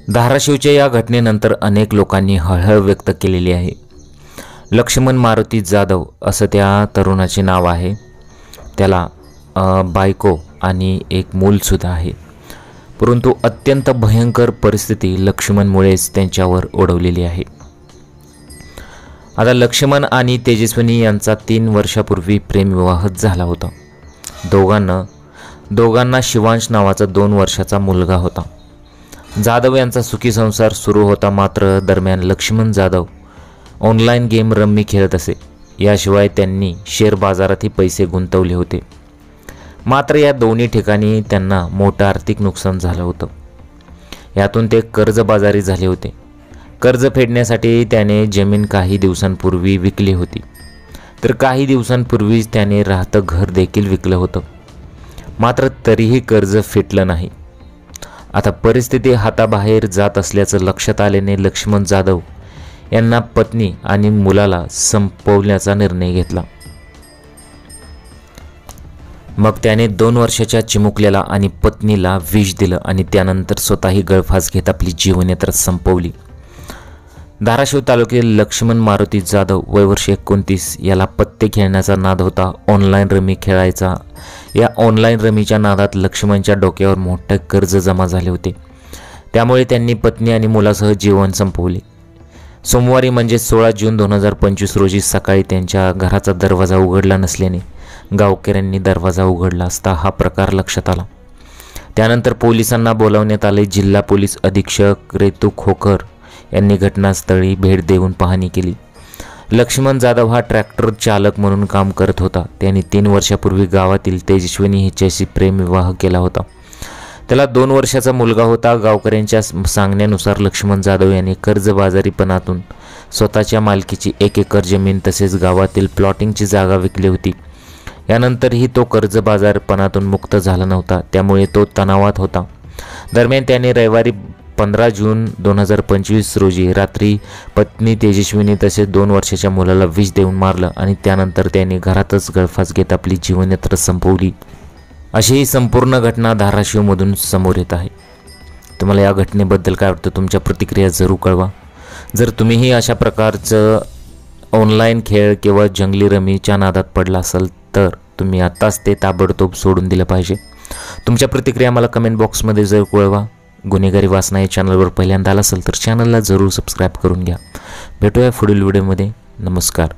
धाराशिवच्या या घटनेनंतर अनेक लोकांनी हळहळ व्यक्त केलेली आहे। लक्ष्मण मारुती जाधव असं त्या तरुणाचे नाव आहे। त्याला बायको आणि एक मूलसुद्धा आहे, परंतु अत्यंत भयंकर परिस्थिती लक्ष्मणमुळेच त्यांच्यावर ओढवलेली आहे। आता लक्ष्मण आणि तेजस्विनी यांचा 3 वर्षापूर्वी प्रेमविवाह झाला होता। दोघांना शिवांश नावाचा 2 वर्षाचा मुलगा होता। जाधव यांचा सुखी संसार सुरू होता, मात्र दरम्यान Laxman Jadhav online game rummy खेळत असे। याशिवाय त्यांनी शेअर बाजारातही पैसे गुंतवले होते, मात्र या दोन्ही ठिकाणी त्यांना मोठं आर्थिक नुकसान झालं होतं। यातून ते कर्जबाजारी झाले होते। कर्ज फेडण्यासाठी त्याने जमीन काही दिवसांपूर्वी विकली होती, तर काही दिवसांपूर्वीच त्याने राहतं घर देखील विकलं होतं, मात्र तरीही कर्ज फिटलं नाही। आता परिस्थिती हाताबाहेर जात असल्याचं लक्षात आल्याने लक्ष्मण जाधव यांना पत्नी आणि मुलाला संपवण्याचा निर्णय घेतला। मग त्याने 2 वर्षाच्या चिमुकल्याला आणि पत्नीला विष दिलं आणि त्यानंतर स्वतःही गळफास घेत आपली जीवनयात्रा संपवली। धाराशिव तालुक्यातील लक्ष्मण मारुती जाधव वय वर्ष 29 याला पत्ते खेळण्याचा नाद होता। ऑनलाईन रमी खेळायचा। या ऑनलाईन रमीच्या नादात लक्ष्मणच्या डोक्यावर मोठे कर्ज जमा झाले होते, त्यामुळे त्यांनी पत्नी आणि मुलासह जीवन संपवले। सोमवारी म्हणजे 16 जून 2025 रोजी सकाळी त्यांच्या घराचा दरवाजा उघडला नसल्याने गावकऱ्यांनी दरवाजा उघडला असता हा प्रकार लक्षात आला। त्यानंतर पोलिसांना बोलावण्यात आले। जिल्हा पोलीस अधीक्षक रेतू खोकर यांनी घटनास्थळी भेट देऊन पाहणी केली। लक्ष्मण जाधव हा ट्रॅक्टर चालक म्हणून काम करत होता। त्यांनी 3 वर्षापूर्वी गावातील तेजस्विनी हिच्याशी प्रेमविवाह केला होता। त्याला 2 वर्षाचा मुलगा होता। गावकऱ्यांच्या सांगण्यानुसार लक्ष्मण जाधव यांनी कर्जबाजारीपणातून स्वतःच्या मालकीची 1 एकर जमीन तसेच गावातील प्लॉटिंगची जागा विकली होती। यानंतरही तो कर्जबाजारपणातून मुक्त झाला नव्हता, त्यामुळे तो तणावात होता। दरम्यान त्याने रविवारी 15 जून 2025 रोजी रात्री पत्नी तेजस्विनी तसेच 2 वर्षाच्या मुलाला विष देऊन मारलं आणि त्यानंतर त्याने घरातच गळफास घेत आपली जीवनयात्रा संपवली। अशी ही संपूर्ण घटना धाराशिवमधून समोर येत आहे। तुम्हाला या घटनेबद्दल काय वाटतं? तुमच्या प्रतिक्रिया जरूर कळवा। जर तुम्हीही अशा प्रकारचं ऑनलाईन खेळ किंवा जंगली रमीच्या नादात पडला असाल तर तुम्ही आताच ते ताबडतोब सोडून दिलं पाहिजे। तुमच्या प्रतिक्रिया मला कमेंट बॉक्समध्ये जरूर कळवा। गुन्हेगारी वासना या चॅनलवर पहिल्यांदा आला असेल तर चॅनलला जरूर सबस्क्राईब करून घ्या। भेटूया पुढील व्हिडिओमध्ये। नमस्कार।